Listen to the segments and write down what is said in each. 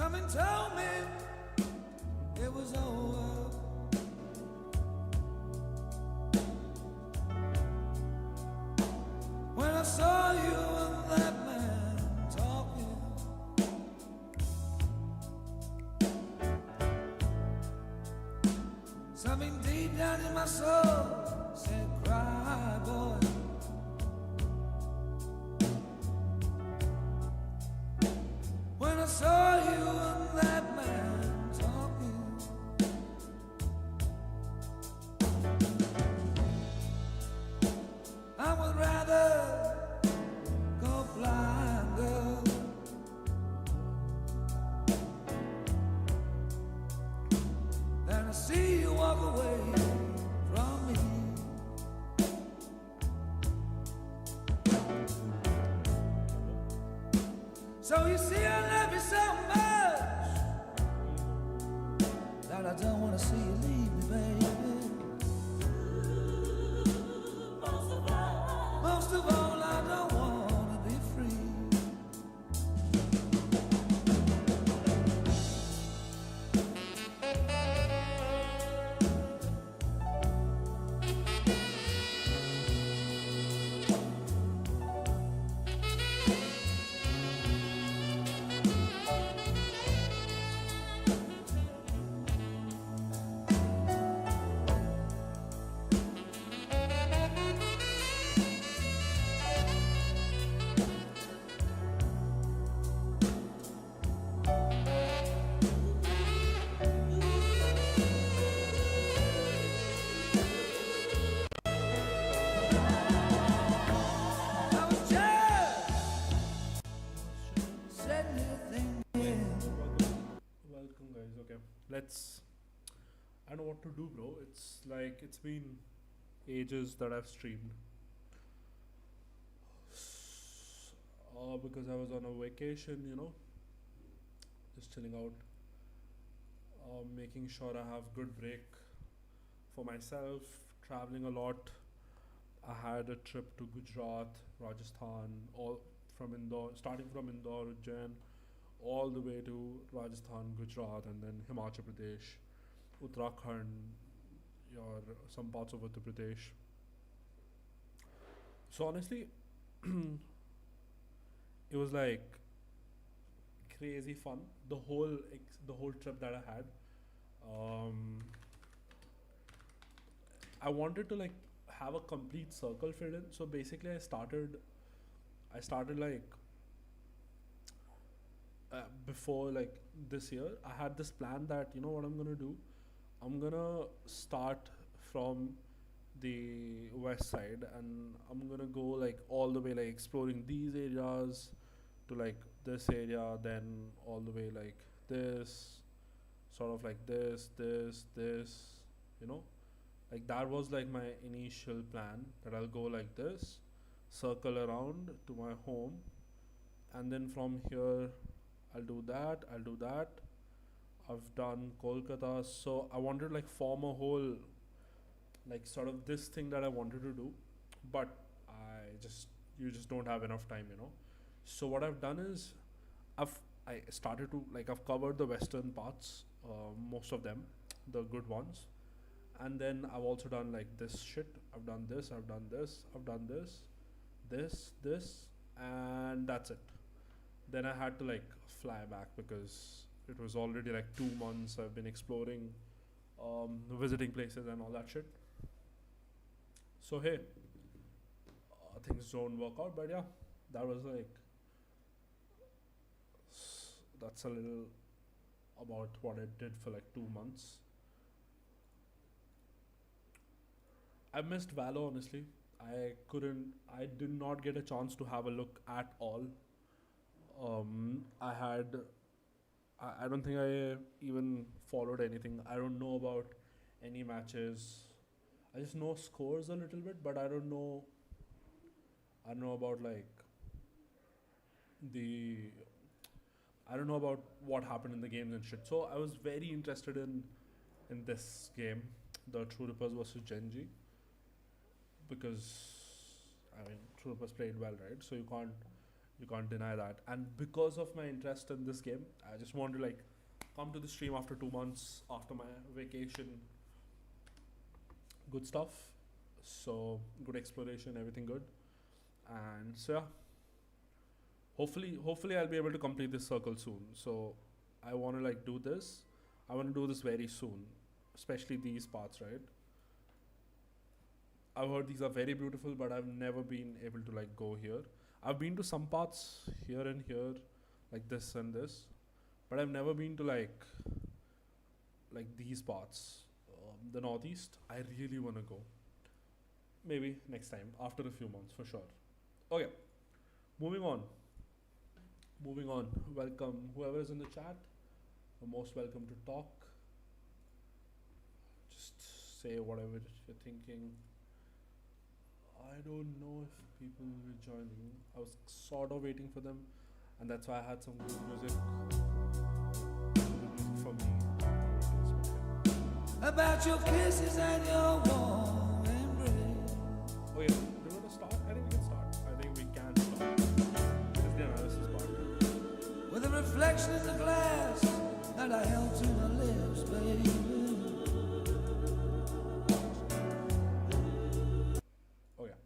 Something told me it was over. When I saw you and that man talking, something deep down in my soul said, cry, boy. When I saw you and that man talking, I would rather go blind, girl, than to see you walk away from me. So you see, I love you so much that I don't want to see you leave me, baby. Most of all, I don't want to be free. I was just setting you thinking. Welcome, guys. Okay, let's. I know what to do, bro. It's like it's been ages that I've streamed. Because I was on a vacation, just chilling out, making sure I have good break for myself, traveling a lot. I had a trip to Gujarat, Rajasthan, all from Indore, starting from Indore, Ujjain, all the way to Rajasthan, Gujarat, and then Himachal Pradesh, Uttarakhand, or some parts of Uttar Pradesh. So honestly, it was like crazy fun. The whole trip that I had. Um, I wanted to like have a complete circle filled in. So basically, I started like before like this year. I had this plan that what I'm gonna do. I'm gonna start from the west side and I'm gonna go like all the way like exploring these areas to like this area, then all the way like this, sort of like this, you know. Like that was like my initial plan that I'll go like this, circle around to my home, and then from here I'll do that. I've done Kolkata, so I wanted to like form a whole like sort of this thing that I wanted to do, but I just you just don't have enough time. So what I've done is I started to like I've covered the western parts, most of them, the good ones, and then I've also done like this shit. I've done this. I've done this. I've done this, and that's it. Then I had to like fly back because it was already like 2 months. I've been exploring, visiting places and all that shit. So hey, things don't work out, but yeah, that was like that's a little about what I did for like 2 months. I missed Valo honestly. I did not get a chance to have a look at all. I had, I don't think I even followed anything. I don't know about any matches. I just know scores a little bit, but I don't know about like the, I don't know about what happened in the games and shit. So I was very interested in this game, the True Rippers versus Genji, because I mean True Rippers played well, right? So you can't You can't deny that. And because of my interest in this game, I just want to like come to the stream after 2 months after my vacation. Good stuff. So good exploration, everything good. And so yeah, hopefully I'll be able to complete this circle soon. So I want to like do this. I want to do this very soon, especially these parts, right? I've heard these are very beautiful, but I've never been able to like go here. I've been to some parts here and here, like this and this, but I've never been to like these parts. The northeast, I really want to go. Maybe next time, after a few months, for sure. Okay, moving on. Moving on. Welcome, whoever is in the chat. You're most welcome to talk. Just say whatever you're thinking. I don't know if people will be joining. I was sort of waiting for them, and that's why I had some good music. Good music for me. about your kisses and your warm embrace. Oh yeah, do you want to start? I think we can start. I think we can start. This is the analysis part. With a reflection in the glass that I held to my lips, baby. Oh yeah.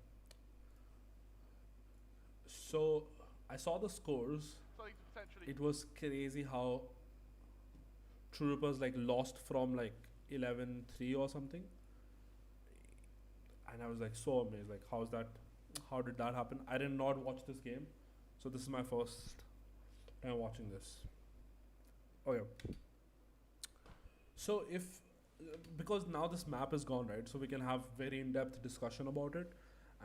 So I saw the scores. It was crazy how Troopers like lost from like 11-3 or something, and I was like so amazed. Like, how's that? How did that happen? I did not watch this game, so this is my first time watching this. Oh yeah. So if because now this map is gone, right? So we can have very in-depth discussion about it.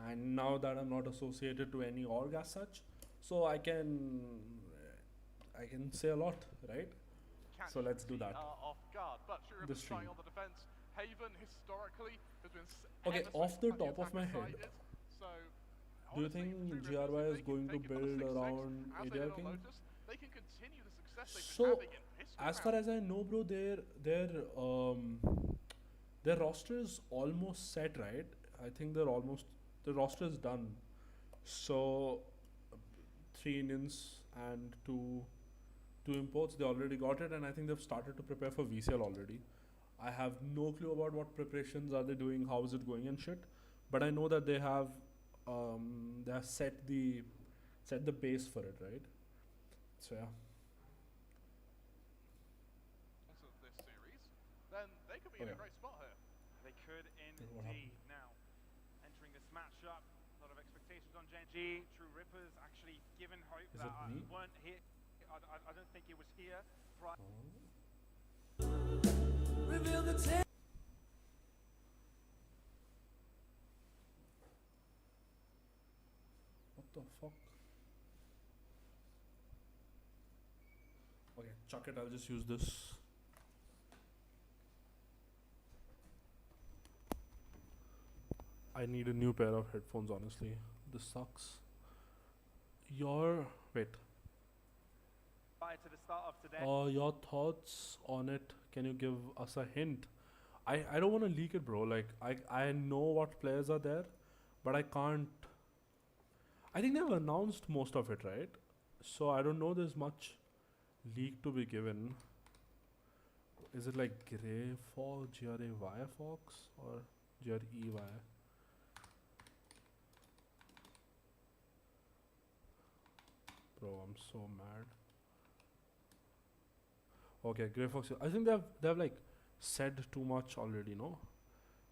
And now that I'm not associated to any org as such, so I can say a lot, right? So let's do that. Off guard, but The stream. on the defense. Haven historically has been Okay, off the top of my head, So do you think GRY is going to build around ADR King? They can continue the success they've So, been having in history as far as I know, bro, their roster is almost set, right? I think the roster is done. So 3 Indians and two imports, they already got it, and I think they've started to prepare for VCL already. I have no clue about what preparations are they doing, how is it going and shit, but I know that they have set the base for it, right? So yeah. of this series, then they could be in a great spot here. They could What happened? indeed. Now, entering this matchup, a lot of expectations on Genji. True Rippers actually given hope Is that it me? weren't here. I don't think it was here. Reveal the tape. What the fuck? Okay, chuck it, I'll just use this. I need a new pair of headphones, honestly. This sucks. Wait. Prior to the start of today. Your thoughts on it? Can you give us a hint? I don't want to leak it, bro. Like, I know what players are there, but I can't. I think they've announced most of it, right? So I don't know there's much leak to be given. Is it like Grey Fox, G-R-A-Y Fox, or G-R-E-Y? Bro, I'm so mad. Okay, Grey Fox. I think they've like said too much already, no?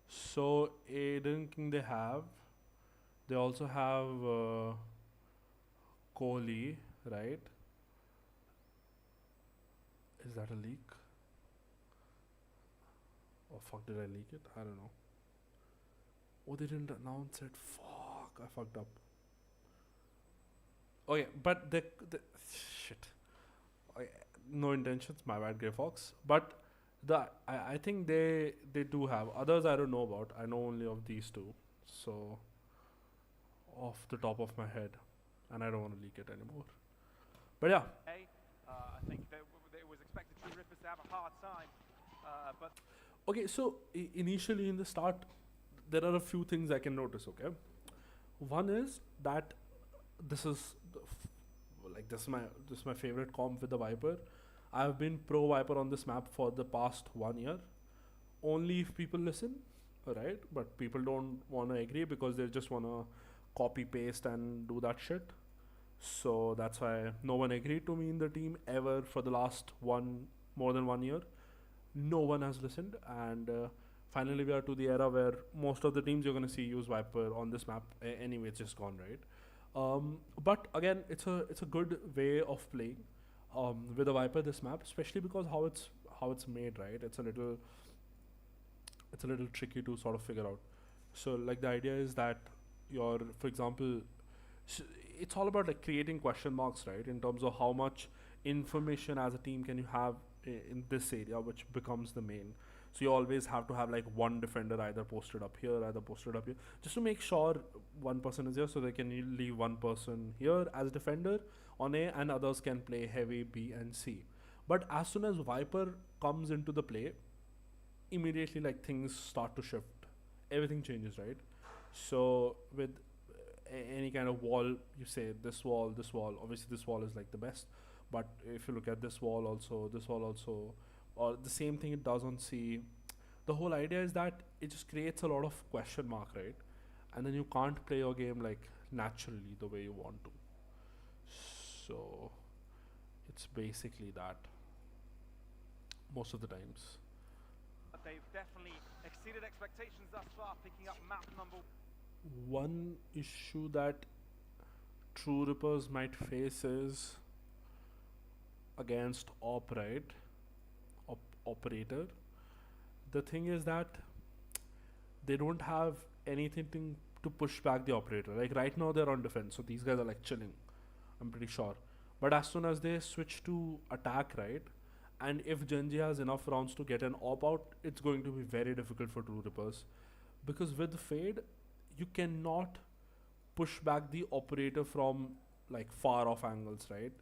So Aiden King they have. They also have Kohli, right? Is that a leak? Oh fuck, did I leak it? I don't know. Oh, they didn't announce it. Fuck, I fucked up. Okay, but the shit. No intentions, my bad, Grey Fox. But I think they do have others. I don't know about. I know only of these two. So off the top of my head, and I don't want to leak it anymore. But yeah. I think that it was expected True Rippers to have a hard time, but Okay, so initially in the start, there are a few things I can notice. Okay, one is that this is like this is my favorite comp with the Viper. I've been pro Viper on this map for the past 1 year. Only if people listen, right? But people don't want to agree because they just want to copy paste and do that shit. So that's why no one agreed to me in the team ever for the last more than 1 year. No one has listened, and finally we are to the era where most of the teams you're gonna see use Viper on this map. Anyway, it's just gone, right? But again, it's a good way of playing with a Viper this map, especially because how it's made, right? It's a little tricky to sort of figure out. So like the idea is that for example, it's all about like creating question marks, right? In terms of how much information as a team can you have in this area, which becomes the main. So you always have to have like one defender either posted up here, either posted up here, just to make sure one person is here, so they can leave one person here as defender on A, and others can play heavy B and C. But as soon as Viper comes into the play, immediately like things start to shift. Everything changes, right? So with any kind of wall, you say this wall, obviously this wall is like the best, but if you look at this wall also, or the same thing it does on C, the whole idea is that it just creates a lot of question mark, right? And then you can't play your game like naturally the way you want to. So it's basically that most of the times. They've definitely exceeded expectations thus far, picking up map number. One issue that True Rippers might face is against Op, right? Operator. The thing is that they don't have anything to push back the operator. Like right now they're on defense, so these guys are like chilling, I'm pretty sure. But as soon as they switch to attack, right, and if Genji has enough rounds to get an op out, it's going to be very difficult for True Rippers, because with Fade you cannot push back the operator from like far off angles, right?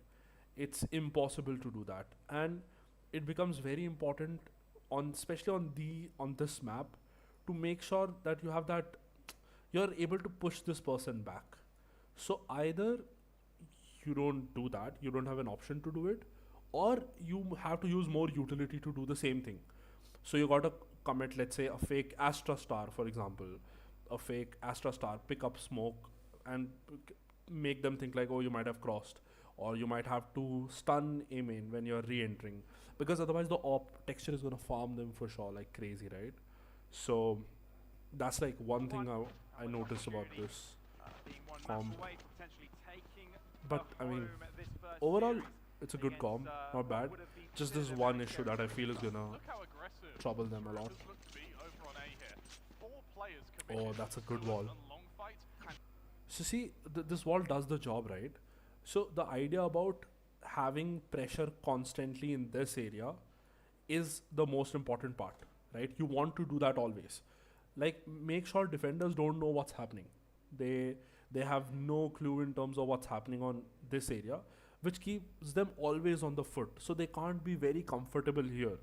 It's impossible to do that, and it becomes very important especially on this map, to make sure that you're able to push this person back. So either you don't do that, you don't have an option to do it, or you have to use more utility to do the same thing. So you got to commit, let's say, a fake Astra Star, for example, a fake Astra Star, pick up smoke and make them think like, oh, you might have crossed, or you might have to stun A main when you're re-entering, because otherwise the op texture is going to farm them for sure like crazy, right? So that's like one thing I noticed about this comp. But I mean, overall it's a good comp, not bad. Just this one issue that I feel is gonna trouble them a lot. Oh, that's a good wall. So see, this wall does the job, right? So the idea about having pressure constantly in this area is the most important part, right? You want to do that always. Like, make sure defenders don't know what's happening. They have no clue in terms of what's happening on this area, which keeps them always on the foot. So they can't be very comfortable here.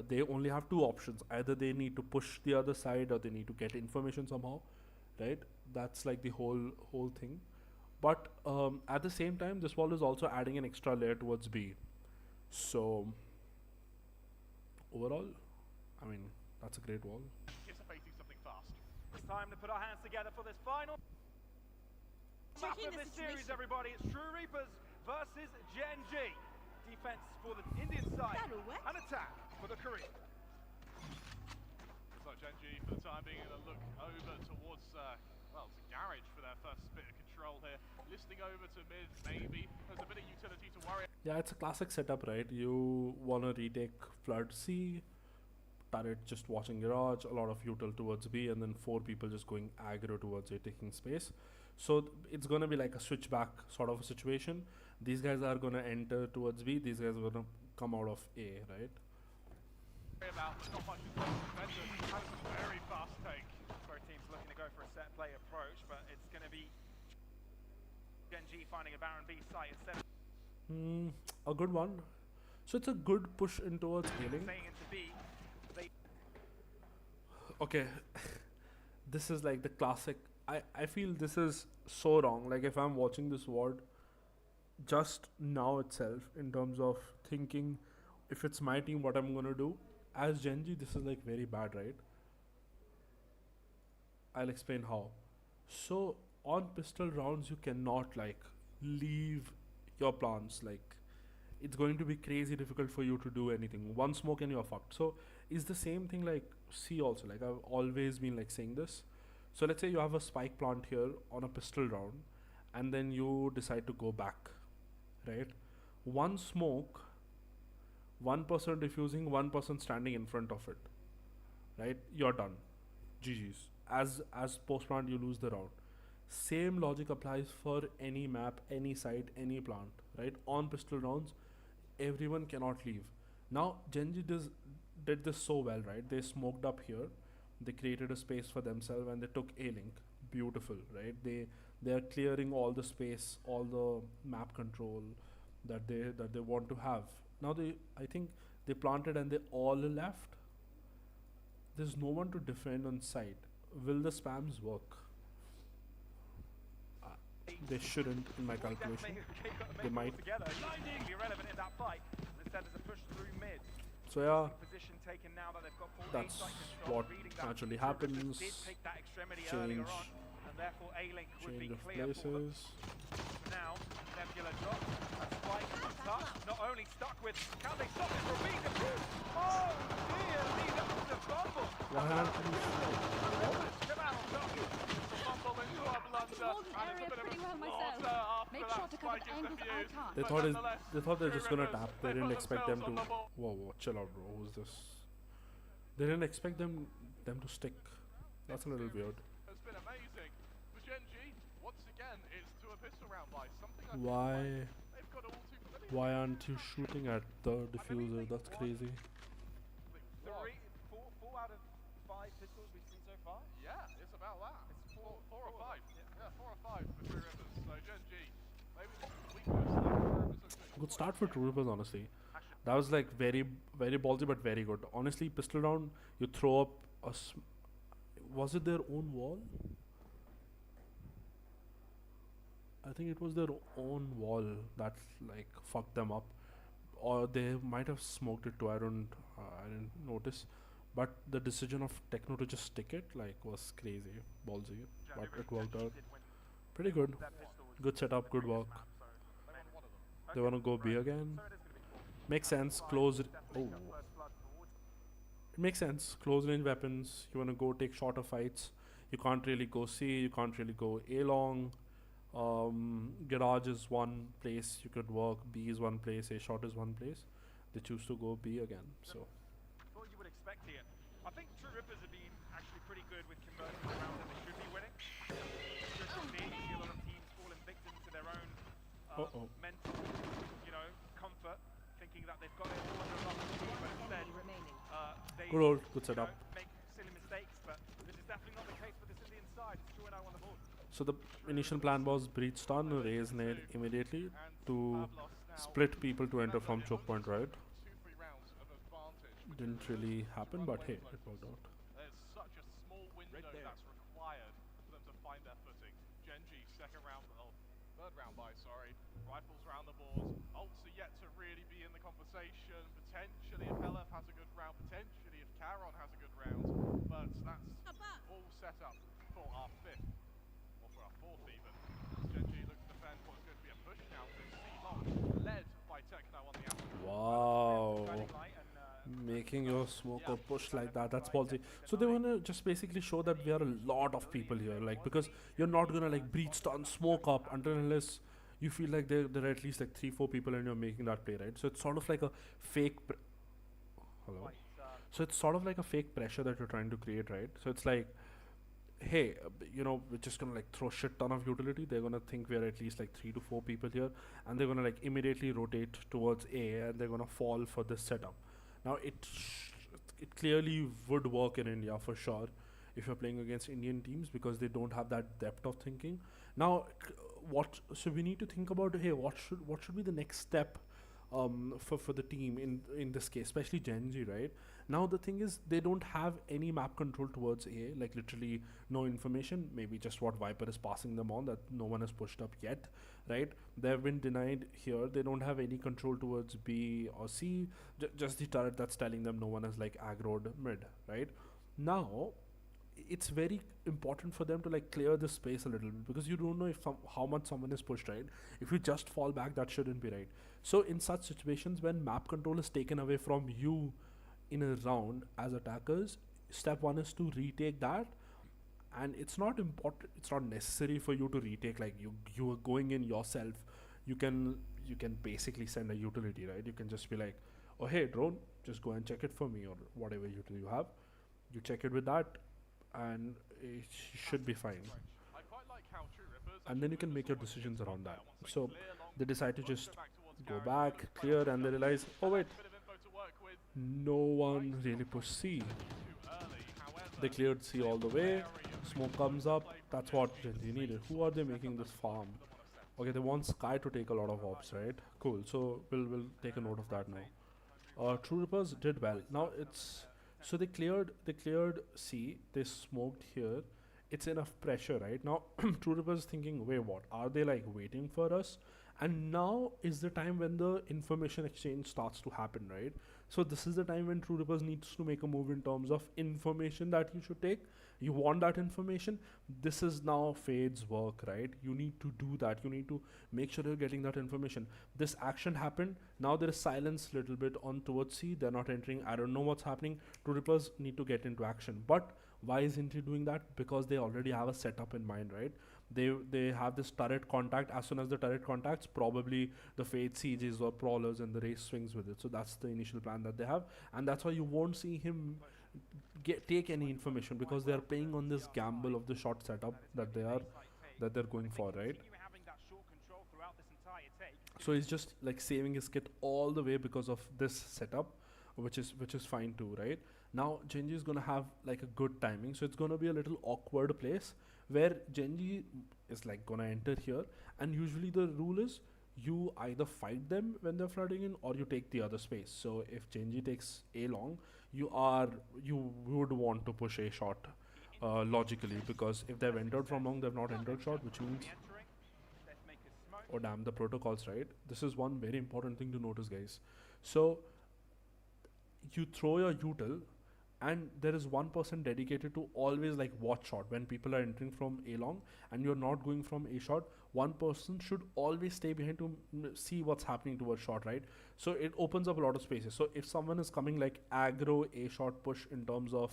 They only have two options. Either they need to push the other side, or they need to get information somehow, right? That's like the whole thing. But at the same time, this wall is also adding an extra layer towards B. So overall, I mean, that's a great wall. Anticipating something fast. It's time to put our hands together for this final map of this series, everybody. It's True Reapers versus Gen G. Defense for the Indian side and attack for the Korean. So Gen G, for the time being, going to look over towards, well, it's a garage for their first bit of control here. Listening over to mid, maybe. There's a bit of utility to worry. Yeah, it's a classic setup, right? You want to retake Flood C, turret just watching garage, a lot of util towards B, and then 4 people just going aggro towards A, taking space. So it's going to be like a switchback sort of a situation. These guys are going to enter towards B, these guys are going to come out of A, right? About, but not much is left to defend. That is a very fast take. Both teams looking to go for a set play approach, but it's going to be Gen G finding a Baron B site instead of A good one. So it's a good push in towards healing. staying into B. Okay, this is like the classic. I feel this is so wrong. Like, if I'm watching this ward, just now itself, in terms of thinking, if it's my team, what I'm gonna do. As Genji, this is like very bad, right? I'll explain how. So on pistol rounds, you cannot like leave your plants. Like it's going to be crazy difficult for you to do anything. One smoke and you're fucked. So is the same thing like C also. Like I've always been like saying this. So let's say you have a spike plant here on a pistol round, and then you decide to go back, right? One smoke, one person defusing, one person standing in front of it, right? You're done. GG's. As post plant, you lose the round. Same logic applies for any map, any site, any plant, right? On pistol rounds, everyone cannot leave. Now Genji did this so well, right? They smoked up here, they created a space for themselves, and they took A link. Beautiful, right? They are clearing all the space, all the map control that they want to have. Now I think they planted and they all left. There's no one to defend on site. Will the spams work? They shouldn't, in my calculation. They might. Irrelevant in that fight. Instead, there's a push through mid. So yeah, Position taken now that they've got full that's A-site control, what reading that naturally True Rippers happens. did take that extremity Change, earlier on, and therefore A-Link would be change of clear for them. places. Now, Nebula drop, a spike stuck, not only stuck with, can they stop it from being defused? Oh dear, lead up to the fumble. Why aren't you? Come out on top. The fumble into a blunder, hold an and area it's a bit of pretty a well myself. slaughter after Make that sure to cover spike the is angles I defused. can't. They But thought nonetheless, they thought they're True just gonna Rippers, tap. They they didn't put expect them themselves to. on the ball. Whoa, chill out, bro. Who's this? They didn't expect them to stick. That's a little weird. Has been amazing. For Gen G, once again, it's to a pistol round by something I Why? feel like they've got all too familiar. Why aren't you shooting at the diffuser? That's crazy. Four out of 5 pistols we've seen so far. Yeah, it's about that. It's Four or four. five. Yeah, 4 or 5 for True Rippers. So Gen G, maybe this is weakness that True Rippers have been Good start for True Rippers, honestly. That was like very, very ballsy, but very good. Honestly, pistol round, you throw up was it their own wall? I think it was their own wall that like fucked them up, or they might have smoked it too. I didn't notice, but the decision of Techno to just stick it like was crazy, ballsy, but it worked out. Pretty good. Good setup, good work. They wanna go B again. Makes sense. Close. Oh. It makes sense. Close range weapons. You wanna go take shorter fights. You can't really go C. You can't really go A long. Garage is one place you could work. B is one place. A short is one place. They choose to go B again. So. What you would expect here. I think True Rippers have been actually pretty good with converting the rounds that they should be winning. Just to see a lot of teams falling victim to their own mental, comfort, thinking that they've got it all under lock, but instead they Good setup. make silly mistakes. But this is definitely not the case for this Indian side. It's 2-0 on the board. So the initial plan was breach stun, raise nade immediately to split people to enter from choke point, right? 2-3 rounds of advantage. which Didn't is really super happen, but hey, close. it worked out. There's such a small window that's required for them to find their footing. Gen G, third round by, sorry. Rifles round the boards. Ults are yet to really be in the conversation. Potentially if Helef has a good round, potentially if Charon has a good round. But that's all set up for our 5th, or for our 4th even. Gen G looks to defend what's going to be a push now to C-Long, led by Techno on the outside. Wow. Making your smoker push like that's ballsy. So they wanna just basically show that we are a lot of people here, like, because you're not gonna like breach stun, smoke up until unless you feel like there are at least like 3-4 people and you're making that play, right? So it's sort of like a fake hello. So it's sort of like a fake pressure that you're trying to create, right? So it's like, hey, we're just gonna like throw shit ton of utility. They're gonna think we're at least like 3 to 4 people here, and they're gonna like immediately rotate towards A, and they're gonna fall for this setup. Now it clearly would work in India for sure if you're playing against Indian teams, because they don't have that depth of thinking. Now, so we need to think about, hey, what should be the next step for the team in this case, especially Gen Z, right? Now the thing is, they don't have any map control towards A, like literally no information, maybe just what Viper is passing them on, that no one has pushed up yet, right? They have been denied here. They don't have any control towards B or C, just the turret that's telling them no one has like aggroed mid, right? Now it's very important for them to like clear the space a little bit, because you don't know if how much someone is pushed, right? If you just fall back, that shouldn't be right. So in such situations, when map control is taken away from you in a round as attackers, step one is to retake that. And it's not important, it's not necessary for you to retake, like you are going in yourself. You can basically send a utility, right? You can just be like, oh hey drone, just go and check it for me, or whatever utility you have. You check it with that, and it should be fine. I quite like how True Rippers And then you can make your decisions around that. So they decide to just go back, clear, and they realize, oh wait, no one really pushed C. They cleared C all the way, smoke comes up, that's what Genji needed. Who are they making this farm? Okay, they want Sky to take a lot of ops, right? Cool, so we'll take a note of that now. True Rippers did well. Now it's, so they cleared C, they smoked here. It's enough pressure, right? Now True Rippers is thinking, wait, what? Are they like waiting for us? And now is the time when the information exchange starts to happen, right? So this is the time when True Rippers needs to make a move in terms of information that you should take. You want that information. This is now Fade's work, right? You need to do that. You need to make sure you're getting that information. This action happened. Now there is silence little bit on towards C. They're not entering. I don't know what's happening. True Rippers need to get into action. But why isn't he doing that? Because they already have a setup in mind, right? They have this turret contact. As soon as the turret contacts, probably the Fate sieges or prowlers and the race swings with it. So that's the initial plan that they have, and that's why you won't see him take any information, because they are playing on this gamble of the short setup that they're going for, right? So he's just like saving his kit all the way because of this setup, which is fine too, right? Now Genji is gonna have like a good timing, so it's gonna be a little awkward place where Genji is like gonna enter here, and usually the rule is you either fight them when they're flooding in, or you take the other space. So if Genji takes A long, you would want to push A short logically, because if they've entered from long, they've not entered short, which means, oh damn, the protocols, right? This is one very important thing to notice, guys. So you throw your util, and there is one person dedicated to always like watch short when people are entering from A long and you're not going from A short. One person should always stay behind to see what's happening towards short, right? So it opens up a lot of spaces. So if someone is coming like aggro A short push in terms of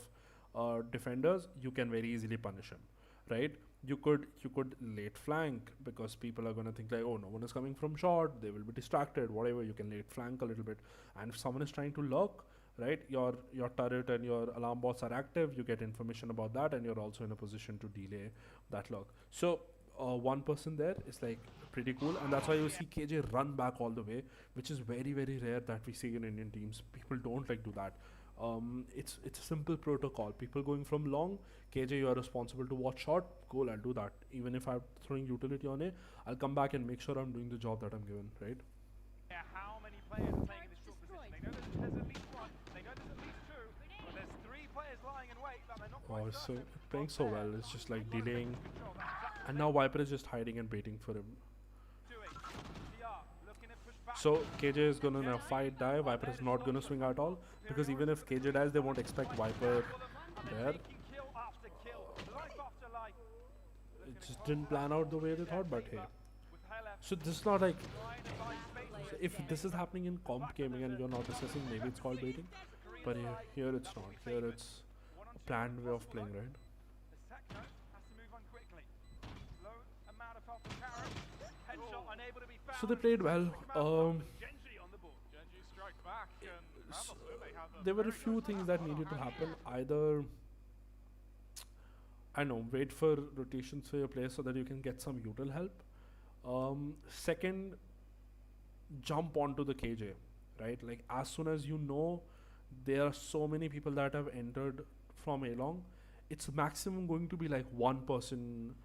defenders, you can very easily punish him, right? You could late flank, because people are gonna think like, oh, no one is coming from short, they will be distracted, whatever. You can late flank a little bit, and if someone is trying to lurk, right, your turret and your alarm bots are active, you get information about that, and you're also in a position to delay that lurk. So one person there is like pretty cool, and that's why you see KJ run back all the way, which is very, very rare that we see in Indian teams. People don't like do that. It's a simple protocol. People going from long, KJ, you are responsible to watch short. Cool, I'll do that. Even if I'm throwing utility on it, I'll come back and make sure I'm doing the job that I'm given, right? Yeah, how many players are playing in this short position? They know there's at least one, they know there's at least two, but there's three players lying in wait that they're not quite certain. So playing so well, it's just like delaying, and now Viper is just hiding and waiting for him. So KJ is gonna now fight, die. Viper is not gonna swing at all, because even if KJ dies, they won't expect Viper there. It just didn't plan out the way they thought, but hey. So this is not like, so if this is happening in comp gaming and you're not assessing, maybe it's called baiting, but here it's not. Here it's a planned way of playing, right? So they played well. There were a few things that needed to happen. Either, I know, wait for rotations for your players so that you can get some util help. Second, jump onto the KJ, right? Like as soon as you know there are so many people that have entered from A long, it's maximum going to be like one person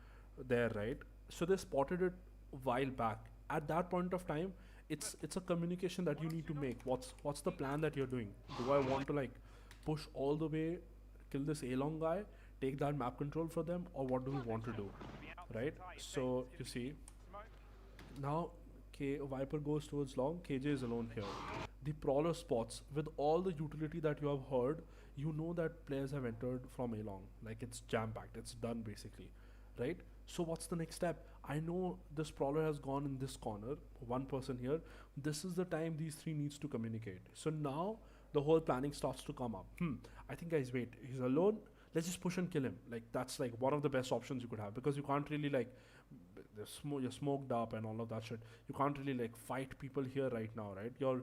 there, right? So they spotted it a while back. At that point of time, it's a communication that you need to make. What's the plan that you're doing? Do I want to like push all the way, kill this A-long guy, take that map control for them, or what do we want to do, right? So you see, now Viper goes towards long, KJ is alone here. The Prowler spots, with all the utility that you have heard, you know that players have entered from A-long. Like, it's jam-packed, it's done basically, right? So what's the next step? I know this Prowler has gone in this corner, one person here. This is the time these three needs to communicate. So now the whole planning starts to come up. I think, guys, wait, he's alone. Let's just push and kill him. Like, that's like one of the best options you could have, because you can't really like, you're smoked up and all of that shit. You can't really like fight people here right now, right? Your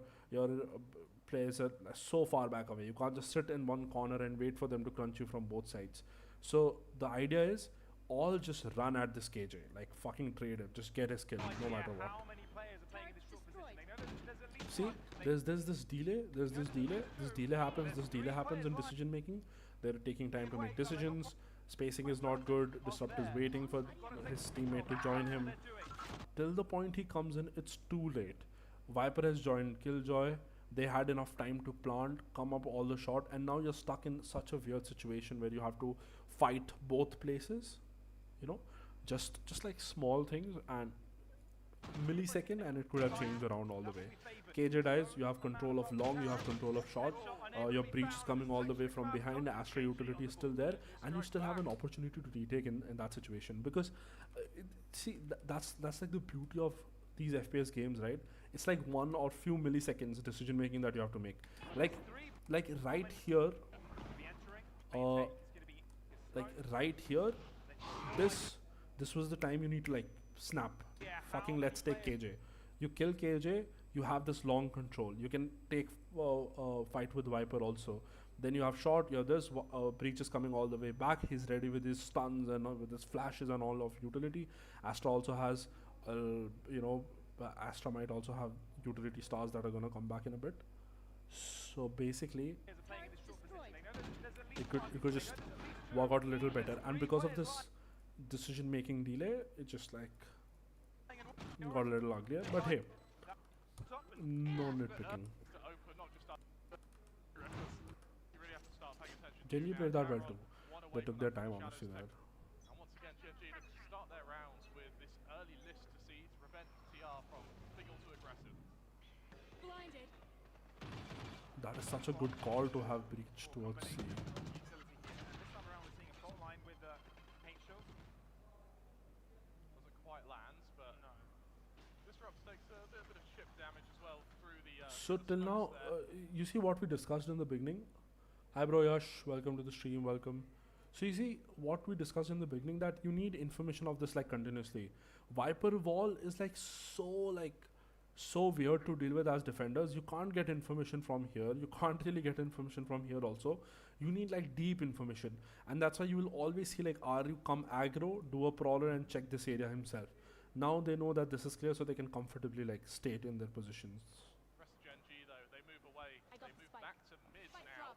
players are so far back away. You can't just sit in one corner and wait for them to crunch you from both sides. So the idea is, all just run at this KJ, like fucking trade him, just get his kill, no matter what. See, there's this delay, this delay happens in decision making. They're taking time to make decisions. Spacing is not good. Disrupt is waiting for his teammate to join him. Till the point he comes in, it's too late. Viper has joined Killjoy. They had enough time to plant, come up all the shot, and now you're stuck in such a weird situation where you have to fight both places. You know, just like small things, and millisecond, and it could have changed around all the way. KJ dies, you have control of long, you have control of short, your breach is coming all the way from behind, Aster utility is still there, and you still have an opportunity to retake in that situation. Because that's like the beauty of these FPS games, right? It's like one or few milliseconds decision making that you have to make. Like right here, this was the time you need to like snap. Fucking let's take KJ. You kill KJ, you have this long control. You can take fight with Viper also. Then you have short, you have this, breach is coming all the way back. He's ready with his stuns and with his flashes and all of utility. Astra also has, Astra might also have utility stars that are gonna come back in a bit. So basically, it could just work out a little better. And because of this decision making delay, it just like got a little uglier. But hey, no nitpicking. Genji played that well too. They took their time, honestly, there. And once again, Genji looks to start their rounds with this early list to see to prevent TR from being all too aggressive. Blinded. That is such a good call to have breach towards C. This time around we're seeing a fault line with paint shields. Doesn't quite land, but no. Disrupt takes a bit of chip damage as well through the. So till now, you see what we discussed in the beginning. Hi bro Yash, welcome to the stream, welcome. So you see what we discussed in the beginning, that you need information of this like continuously. Viper wall is like so weird to deal with as defenders. You can't get information from here. You can't really get information from here also. You need like deep information. And that's why you will always see like Aru come aggro, do a Prowler and check this area himself. Now they know that this is clear, so they can comfortably like state in their positions. Rest of Genji though, they move away. They move back to mid now.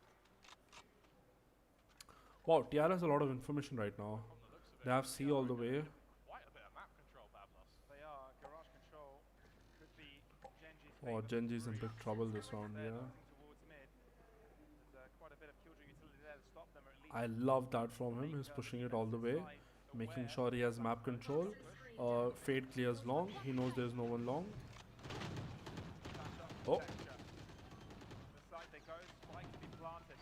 Wow, TR has a lot of information right now. They have C all the way. Quite a bit of map control, Pavlos. They are. Garage control could be Genji's. Oh, Genji's in big trouble this round, yeah. Towards mid. There's quite a bit of killjoy utility there to stop them, or at least I love that from him. He's pushing it all the way, making sure he has map control. Fade clears long. He knows there's no one long. Oh. the side they go. Spike to be planted.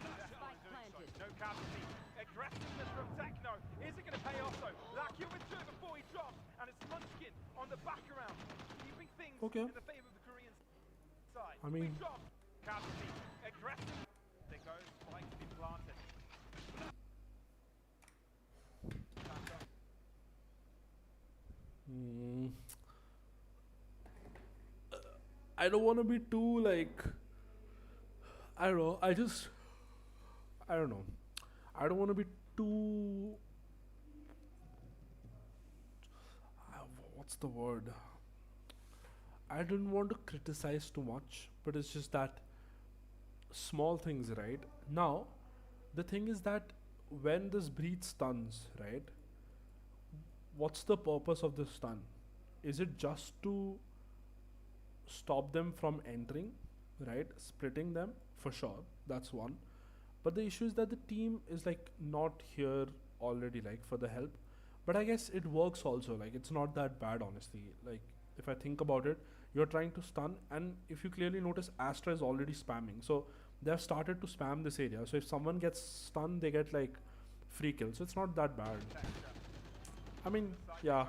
Spike planted. No casualty. Aggressiveness from Techno. Is it going to pay off though? Lakshya with two before he drops, and it's Munchkin on the back around, keeping things Okay. in the favor of the Korean side. I mean- We drop. Casualty. Aggressive. They go. Spike to be planted. I don't want to be too like, I don't know. I don't know. I don't want to be too. What's the word? I don't want to criticize too much, but it's just that small things, right? Now, the thing is that when this breach stuns, right? What's the purpose of the stun? Is it just to stop them from entering, right? Splitting them, for sure. That's one. But the issue is that the team is like not here already, like for the help. But I guess it works also. Like it's not that bad, honestly. Like if I think about it, you're trying to stun, and if you clearly notice, Astra is already spamming. So they have started to spam this area. So if someone gets stunned, they get like free kill. So it's not that bad. I mean, yeah,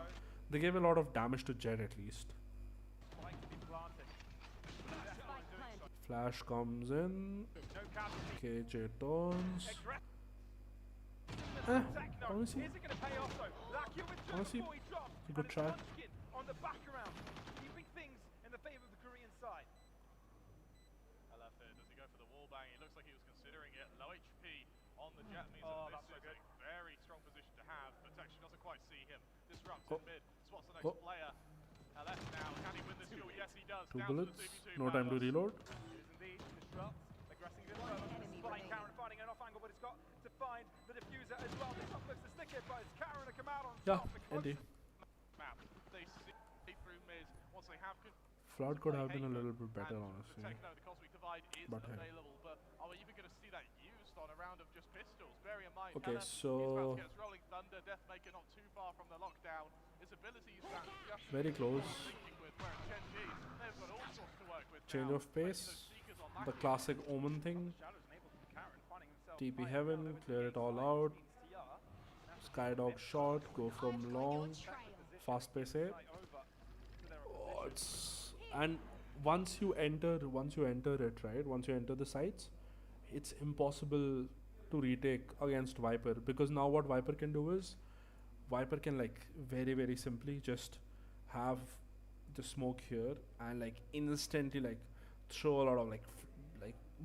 they gave a lot of damage to Jed at least. Flash comes in. KJ turns. Honestly, good try. On the background, keeping things in the favor of the Korean side. Left here, does he go for the wall bang? He looks like he was considering it. Low HP on the jet means that this is a very strong position to have. Protection doesn't quite see him. Disrupts in mid. Spots the next player. LF now. Can he win this duel? Yes, he does. Two Down bullets. to the 2v2. No time to reload. It is indeed disrupts, aggressing a bit further. Flying Karen, finding an off angle, but it's got to find the diffuser as well. This one looks to stick it, but it's Karen to come out on Yeah, top. indeed. Map. They see through mid once they have Flood could have been a little bit better, honestly. the cosmic divide is But hey. available, but are we even going to see that used on a round of just pistols? Bear in mind, Okay, Ella, he's so about to get his rolling thunder. Deathmaker not too far from the lockdown. His abilities that just very close. thinking with, whereas Gen G, they've got all sorts to work with Change now. of pace. Seekers on The that classic Omen thing. Shadows enabled to Karen, finding himself TP right heaven, now over to clear the it all inside, out. means TR. Skydog shot, go from long. Fast pace it. Right over to their Oh, opposition. it's and once you enter it, right? Once you enter the sites, it's impossible to retake against Viper, because now what Viper can do is Viper can like very simply just have the smoke here and like instantly like throw a lot of like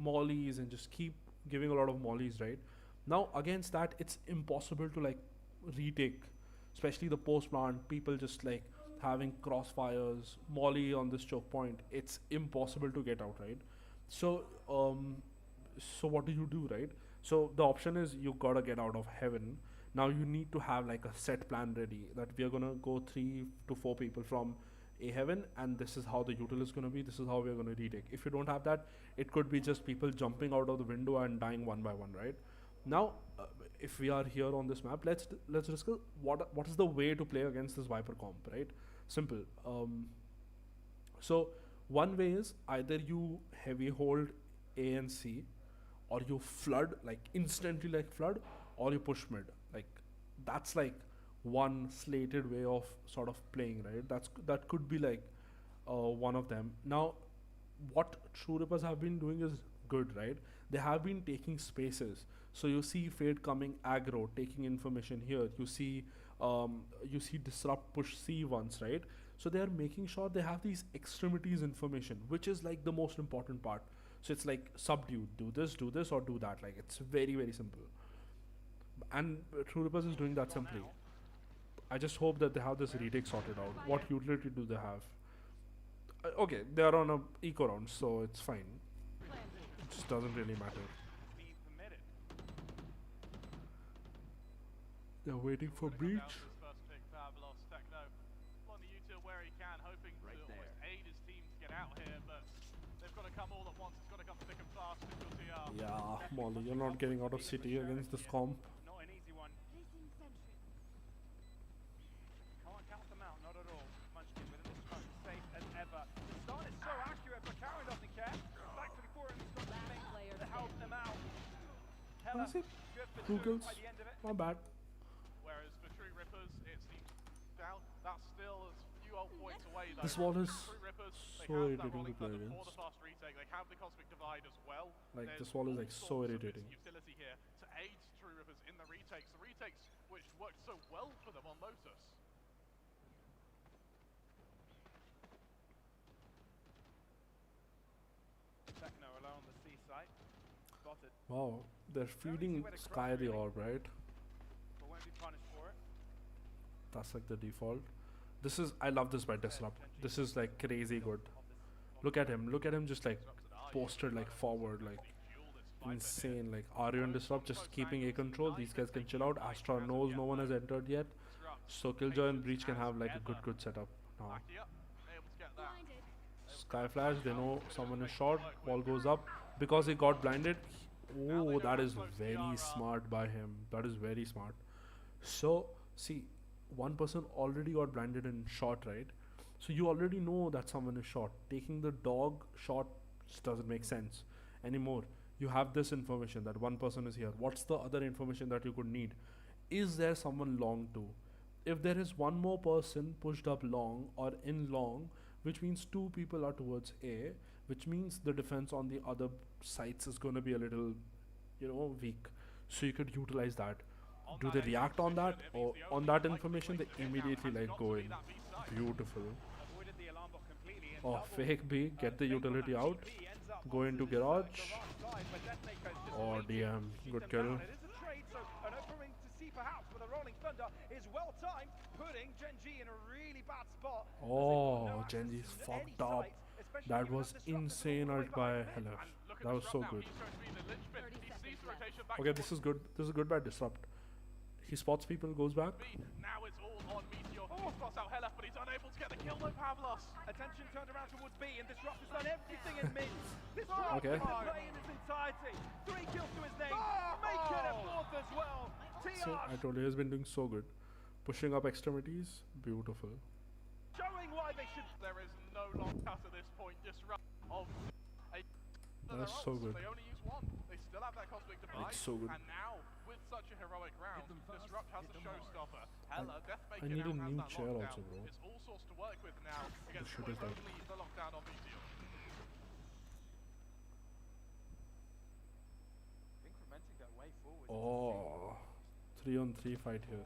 mollies and just keep giving a lot of mollies, right? Now against that, it's impossible to like retake, especially the post plant. People just like having crossfires, molly on this choke point. It's impossible to get out, right? So so what do, right? So the option is you gotta get out of heaven. Now you need to have like a set plan ready, that we are gonna go 3 to 4 people from a heaven, and this is how the util is gonna be. This is how we are gonna retake. If you don't have that, it could be just people jumping out of the window and dying one by one, right? Now, if we are here on this map, let's discuss what is the way to play against this Viper comp, right? Simple. So one way is either you heavy hold A and C, or you flood, like instantly like flood, or you push mid. Like that's like one slated way of sort of playing, right? That could be like one of them. Now what True Rippers have been doing is good, right? They have been taking spaces. So you see Fade coming aggro, taking information here. You see Disrupt push C once, right? So they are making sure they have these extremities information, which is like the most important part. So it's like subdue, do this, or do that. Like it's very simple. And True Rippers is doing that simply. I just hope that they have this retake sorted out. What utility do they have? Okay, they are on a eco round, so it's fine. It just doesn't really matter. Be permitted. They're waiting for breach. First pick, Fabulous Techno on the util where he can, hoping to almost aid his team to get out here, but they've got to come all at once. It's got to come thick and fast. Yeah, Molly, you're not getting out of city against this comp. Not an easy one. Can't count them out, not at all. Munchkin within the smoke, safe as ever. The stun is so accurate, but Karen doesn't care. Thankfully for him, he's got the thing to help them out. Hella That's it. good for 2 kills. by the end of it. Not bad. Whereas for True Rippers, it seems down. That's still a few old points away though. This wall is True Rippers, they so have that irritating to rolling play thunder for against. the fast retake. They have the cosmic divide as well. Like There's this wall is all like so sorts of irritating. utility here to aid True Rippers in the retakes. The retakes which worked so well for them on Lotus. Techno alone on the C site. Spotted, Wow, they're feeding Sky the orb, right? but won't be punished for it. That's like the default. I love this by Disrupt. This is like crazy good. Look at him just like posted like forward, like insane. Like Aryan Disrupt just keeping A control. These guys can chill out. Astra knows no one has entered yet, so Killjoy and Breach can have like a good setup now. Able to get that. Blinded. Sky Flash, they know someone is short. Wall goes up. because he got blinded. Now they Oh, know that how is close they very are. smart by him. That is very smart. So, see, one person already got blinded and shot, right? So you already know that someone is shot. Taking the dog shot just doesn't make sense anymore. You have this information that one person is here. What's the other information that you could need? Is there someone long too? If there is one more person pushed up long or in long, which means two people are towards A, which means the defense on the other sides is going to be a little, weak. So you could utilize that. On Do that they extra react on position, that, it means or the on only that likely information place they to get now immediately has like got go to be in? that B side. Beautiful. Avoided the alarm bot completely and Oh, double, fake B, get the fake on utility that out. TP ends up Go into onto this, garage. side, but Detonator is just Oh, waiting DM, to shoot good them kill. down. It is a trade, so an opening to see perhaps with a rolling thunder is well timed, putting Gen G in a really bad spot. as they've got Oh, no access Genji's to fucked any up. sight, especially That given was Disruptor is all insane the way ult by behind mid. Helef. And look at That was Disrupt so now. good. He's going to be the linchpin. 30 He sees seconds the left. rotation back Okay, this towards is good. This is good by Disrupt. He spots people, goes back. B. Now it's all on Meteor. He spots out Helef, but he's unable to get the kill though, Pavlos. Attention turned around towards B, and Disruptor's done everything in mid. Disrupt Okay. the play in its entirety. 3 kills to his name, making it 4th as well. So I told you he's been doing so good. Pushing up extremities, beautiful. Showing why they should. There is no long cut at this point. Disrupt of a. That's so good. They only use one. They still have that cosmic device. so good. And now, with such a heroic round, Disrupt has the showstopper. Hella, I Deathmaker need a now new has that chair lockdown. also, bro. It's all sorts to work with now against shit what is is that? only the lockdown on Meteor. Incrementing their way forward. Oh, 3-on-3 fight here.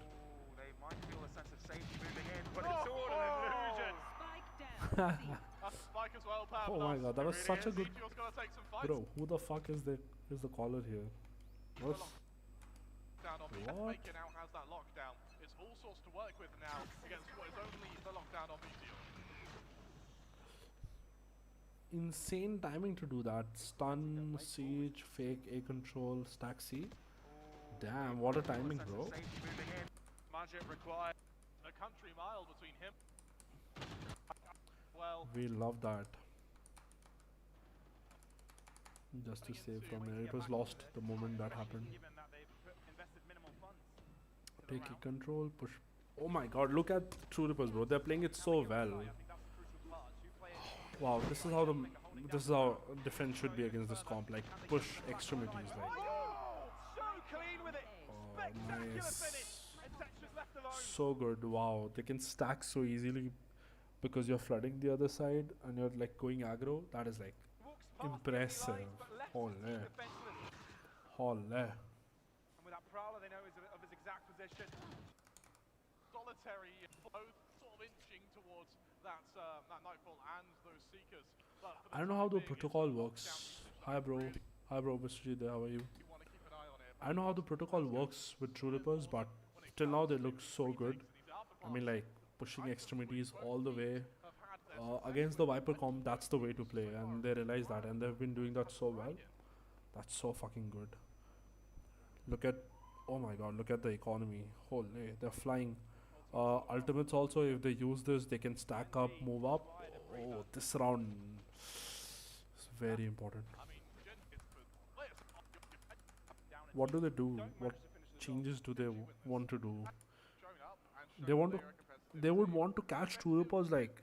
They might feel a sense of safety moving in, but it's all an illusion. Spike down. C. That's a spike as well, Pavlos. Oh my god, that It was really such a is. good. Meteor's gonna take some fights. Bro, who the fuck is the caller here? What? Down on What? Deathmaker now has that lockdown. It's all sorts to work with now against what is only the lockdown on Meteor. Insane timing to do that. Stun, siege, fake A control, stack C. Damn, what a timing, bro. Magic required. A country mile between him. Well, We love that. Just to save from here. It was lost the moment that happened. Given that they've invested minimal funds. Take A control, push. Oh my god, look at True Rippers, bro. They're playing it so well. I think that's the crucial part. Two players Wow, this is how defense should be against this comp. Like push extremities, like. so clean with it. Spectacular nice. finish. And Texas left alone. So good. Wow, they can stack so easily because you're flooding the other side and you're like going aggro. That is like Walks past the enemy impressive. lines, but left Holy. the team defenseless. holy. And with that prowler, they know of his exact position. solitary, both sort of inching towards that Nightfall and those Seekers. But for the I don't know time how the being, it's protocol the works. lockdown Hi, bro. really Hi, bro. Mr. There, how are you? you want to keep an eye on it. I know how the protocol works with True Rippers, but till now they look so good. I mean, like pushing extremities all the way against the Viper comp. That's the way to play, and they realize that, and they've been doing that so well. That's so fucking good. Look at, oh my god, look at the economy. Holy, they're flying. Ultimates also, if they use this, they can stack up, move up. Oh, this round is very important. What do they do? What changes do they want to do? They would want to catch True Rippers like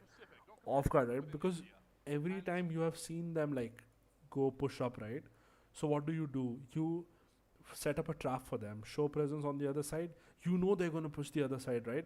off guard, right? Because every time you have seen them like go push up, right? So what do? You set up a trap for them, show presence on the other side. You know they're going to push the other side, right?